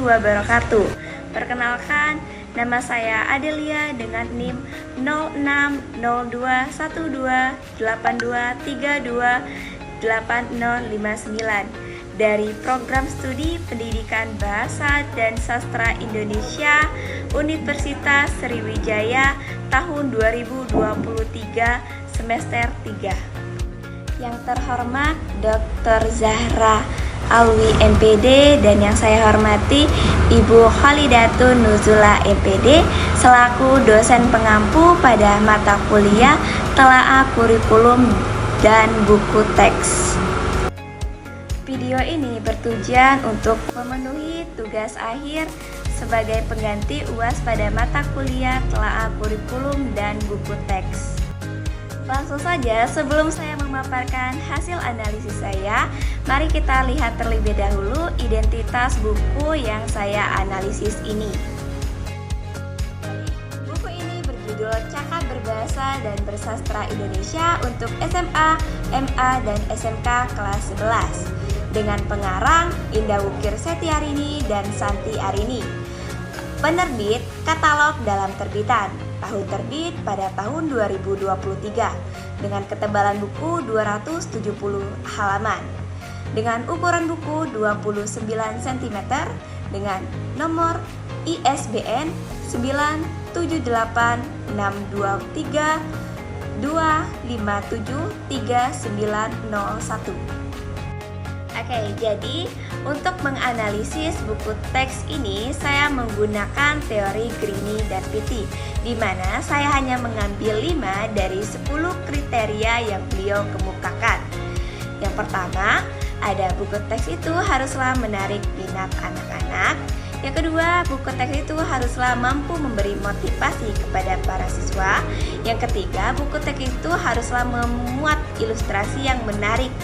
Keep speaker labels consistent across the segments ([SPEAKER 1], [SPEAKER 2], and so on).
[SPEAKER 1] wabarakatuh. Perkenalkan, nama saya Adelia dengan NIM 06021282328059 dari Program Studi Pendidikan Bahasa dan Sastra Indonesia Universitas Sriwijaya tahun 2023 semester 3. Yang terhormat Dr. Zahra Alwi MPD dan yang saya hormati Ibu Khalidatun Nuzula MPD selaku dosen pengampu pada mata kuliah Telaah Kurikulum dan Buku Teks. Video ini bertujuan untuk memenuhi tugas akhir sebagai pengganti UAS pada mata kuliah Telaah Kurikulum dan Buku Teks. Langsung saja, sebelum saya memaparkan hasil analisis saya, mari kita lihat terlebih dahulu identitas buku yang saya analisis ini. Buku ini berjudul Cakap Berbahasa dan Bersastra Indonesia untuk SMA, MA, dan SMK kelas 11 dengan pengarang Indah Wukir Setiarini dan Santi Arini. Penerbit Katalog Dalam Terbitan. Tahun terbit pada tahun 2023 dengan ketebalan buku 270 halaman dengan ukuran buku 29 cm dengan nomor ISBN 9786253573901. Oke, jadi untuk menganalisis buku teks ini saya menggunakan teori Grini dan Pitti, di mana saya hanya mengambil 5 dari 10 kriteria yang beliau kemukakan. Yang pertama, ada buku teks itu haruslah menarik minat anak-anak. Yang kedua, buku teks itu haruslah mampu memberi motivasi kepada para siswa. Yang ketiga, buku teks itu haruslah memuat ilustrasi yang menarik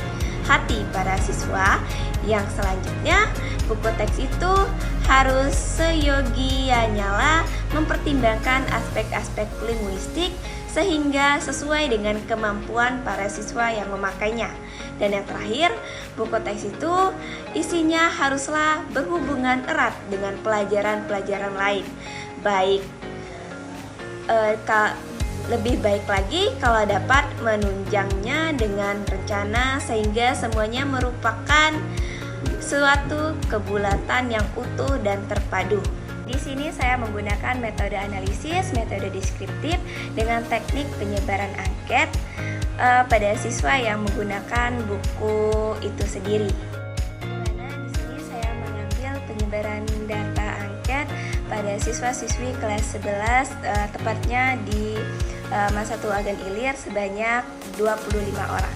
[SPEAKER 1] hati para siswa. Yang selanjutnya, buku teks itu harus seyogianya mempertimbangkan aspek-aspek linguistik sehingga sesuai dengan kemampuan para siswa yang memakainya. Dan yang terakhir, buku teks itu isinya haruslah berhubungan erat dengan pelajaran-pelajaran lain. Lebih baik lagi kalau dapat menunjangnya dengan rencana sehingga semuanya merupakan suatu kebulatan yang utuh dan terpadu. Di sini saya menggunakan metode analisis, metode deskriptif dengan teknik penyebaran angket pada siswa yang menggunakan buku itu sendiri. Dimana di sini saya mengambil penyebaran data angket pada siswa-siswi kelas 11 tepatnya di Mas 1 Agan Ilir sebanyak 25 orang.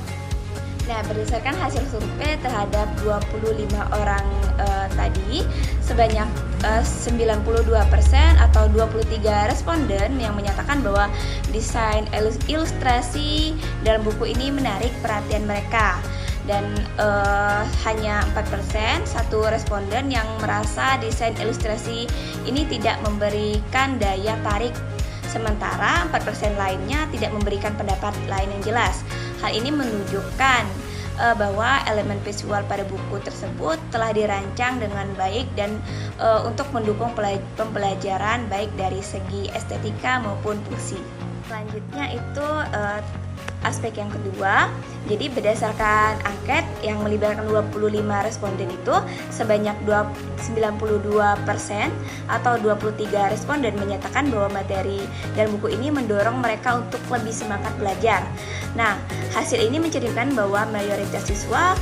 [SPEAKER 1] Nah, berdasarkan hasil survei terhadap 25 orang tadi, sebanyak 92% atau 23 responden yang menyatakan bahwa desain ilustrasi dalam buku ini menarik perhatian mereka. Dan hanya 4% satu responden yang merasa desain ilustrasi ini tidak memberikan daya tarik. Sementara 4% lainnya tidak memberikan pendapat lain yang jelas. Hal ini menunjukkan bahwa elemen visual pada buku tersebut telah dirancang dengan baik dan untuk mendukung pembelajaran baik dari segi estetika maupun fungsi. Selanjutnya itu aspek yang kedua. Jadi berdasarkan angket yang melibatkan 25 responden itu sebanyak 92% atau 23 responden menyatakan bahwa materi dan buku ini mendorong mereka untuk lebih semangat belajar. Nah, hasil ini mencerminkan bahwa mayoritas siswa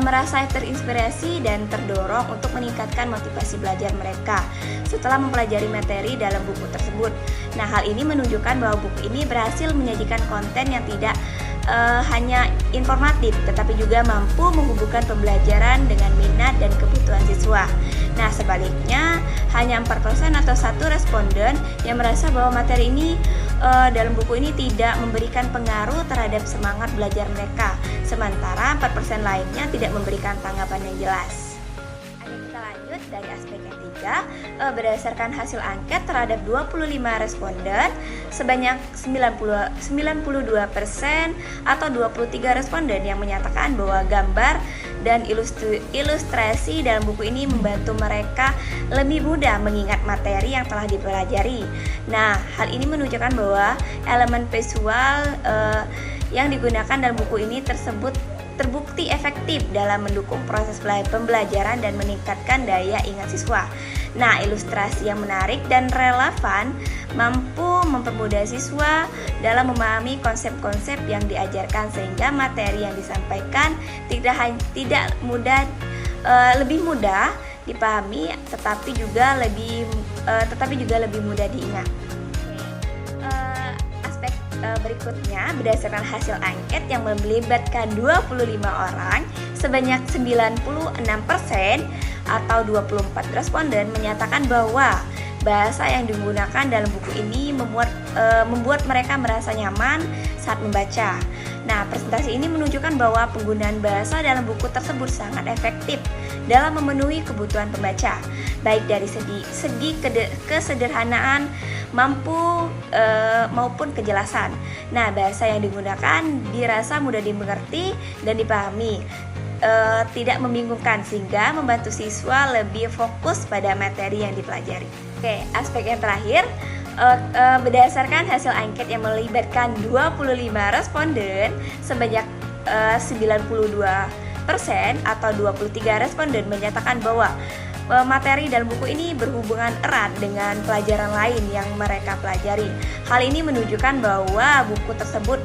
[SPEAKER 1] merasa terinspirasi dan terdorong untuk meningkatkan motivasi belajar mereka setelah mempelajari materi dalam buku tersebut. Nah, hal ini menunjukkan bahwa buku ini berhasil menyajikan konten yang tidak hanya informatif, tetapi juga mampu menghubungkan pembelajaran dengan minat dan kebutuhan siswa. Nah, sebaliknya, hanya 4% atau satu responden yang merasa bahwa materi ini dalam buku ini tidak memberikan pengaruh terhadap semangat belajar mereka, sementara 4% lainnya tidak memberikan tanggapan yang jelas. Ayo kita Kita lanjut dari aspek yang ketiga. Berdasarkan hasil angket terhadap 25 responden, sebanyak 92% atau 23 responden yang menyatakan bahwa gambar dan ilustrasi dalam buku ini membantu mereka lebih mudah mengingat materi yang telah dipelajari. Nah, hal ini menunjukkan bahwa elemen visual yang digunakan dalam buku ini terbukti efektif dalam mendukung proses pembelajaran dan meningkatkan daya ingat siswa. Nah, ilustrasi yang menarik dan relevan mampu mempermudah siswa dalam memahami konsep-konsep yang diajarkan sehingga materi yang disampaikan lebih mudah dipahami tetapi juga lebih mudah diingat. Berikutnya, berdasarkan hasil angket yang melibatkan 25 orang, sebanyak 96% atau 24 responden menyatakan bahwa bahasa yang digunakan dalam buku ini membuat mereka merasa nyaman saat membaca. Nah, presentasi ini menunjukkan bahwa penggunaan bahasa dalam buku tersebut sangat efektif dalam memenuhi kebutuhan pembaca, baik dari segi kesederhanaan maupun kejelasan. Nah, bahasa yang digunakan dirasa mudah dimengerti dan dipahami, tidak membingungkan sehingga membantu siswa lebih fokus pada materi yang dipelajari. Oke, aspek yang terakhir, berdasarkan hasil angket yang melibatkan 25 responden, sebanyak 92% atau 23 responden menyatakan bahwa materi dalam buku ini berhubungan erat dengan pelajaran lain yang mereka pelajari. Hal ini menunjukkan bahwa buku tersebut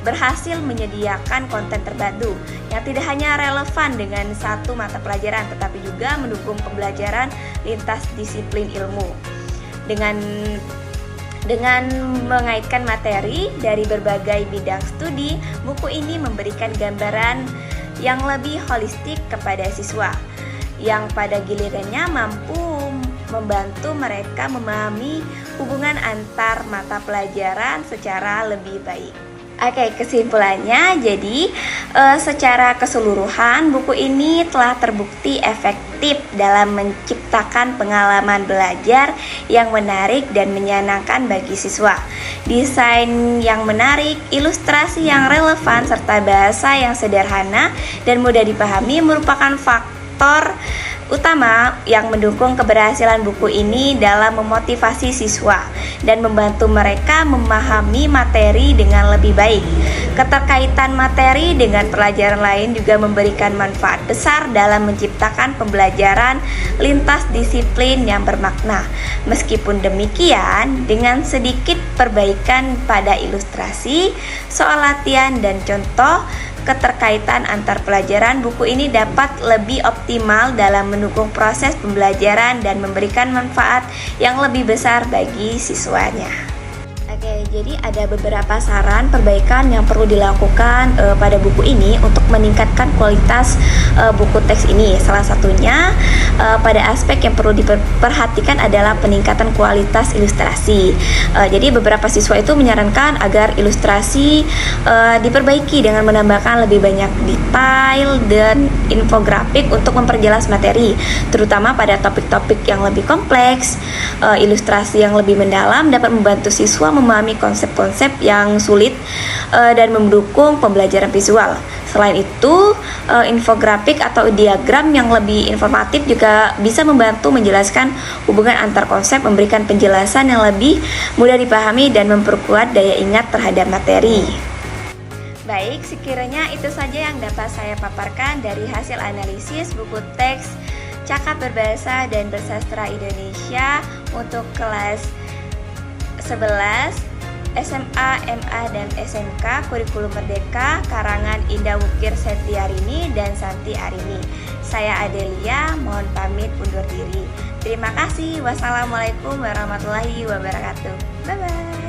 [SPEAKER 1] berhasil menyediakan konten terpadu yang tidak hanya relevan dengan satu mata pelajaran tetapi juga mendukung pembelajaran lintas disiplin ilmu. Dengan mengaitkan materi dari berbagai bidang studi, buku ini memberikan gambaran yang lebih holistik kepada siswa, yang pada gilirannya mampu membantu mereka memahami hubungan antar mata pelajaran secara lebih baik. Oke, kesimpulannya, jadi secara keseluruhan buku ini telah terbukti efektif dalam menciptakan pengalaman belajar yang menarik dan menyenangkan bagi siswa. Desain yang menarik, ilustrasi yang relevan, serta bahasa yang sederhana dan mudah dipahami merupakan faktor utama yang mendukung keberhasilan buku ini dalam memotivasi siswa dan membantu mereka memahami materi dengan lebih baik. Keterkaitan materi dengan pelajaran lain juga memberikan manfaat besar dalam menciptakan pembelajaran lintas disiplin yang bermakna. Meskipun demikian, dengan sedikit perbaikan pada ilustrasi, soal latihan dan contoh keterkaitan antar pelajaran, buku ini dapat lebih optimal dalam mendukung proses pembelajaran dan memberikan manfaat yang lebih besar bagi siswanya. Oke, jadi ada beberapa saran perbaikan yang perlu dilakukan pada buku ini untuk meningkatkan kualitas buku teks ini. Salah satunya pada aspek yang perlu diperhatikan adalah peningkatan kualitas ilustrasi. Jadi beberapa siswa itu menyarankan agar ilustrasi diperbaiki dengan menambahkan lebih banyak detail dan infografik untuk memperjelas materi, terutama pada topik-topik yang lebih kompleks. Ilustrasi yang lebih mendalam dapat membantu siswa memahami konsep-konsep yang sulit dan mendukung pembelajaran visual. Selain itu, infografik atau diagram yang lebih informatif juga bisa membantu menjelaskan hubungan antar konsep, memberikan penjelasan yang lebih mudah dipahami dan memperkuat daya ingat terhadap materi. Baik, sekiranya itu saja yang dapat saya paparkan dari hasil analisis buku teks Cakap Berbahasa dan Bersastra Indonesia untuk kelas 11 SMA, MA, dan SMK Kurikulum Merdeka karangan Indah Wukir Setiarini dan Santi Arini. Saya Adelia, mohon pamit undur diri. Terima kasih. Wassalamualaikum warahmatullahi wabarakatuh. Bye-bye.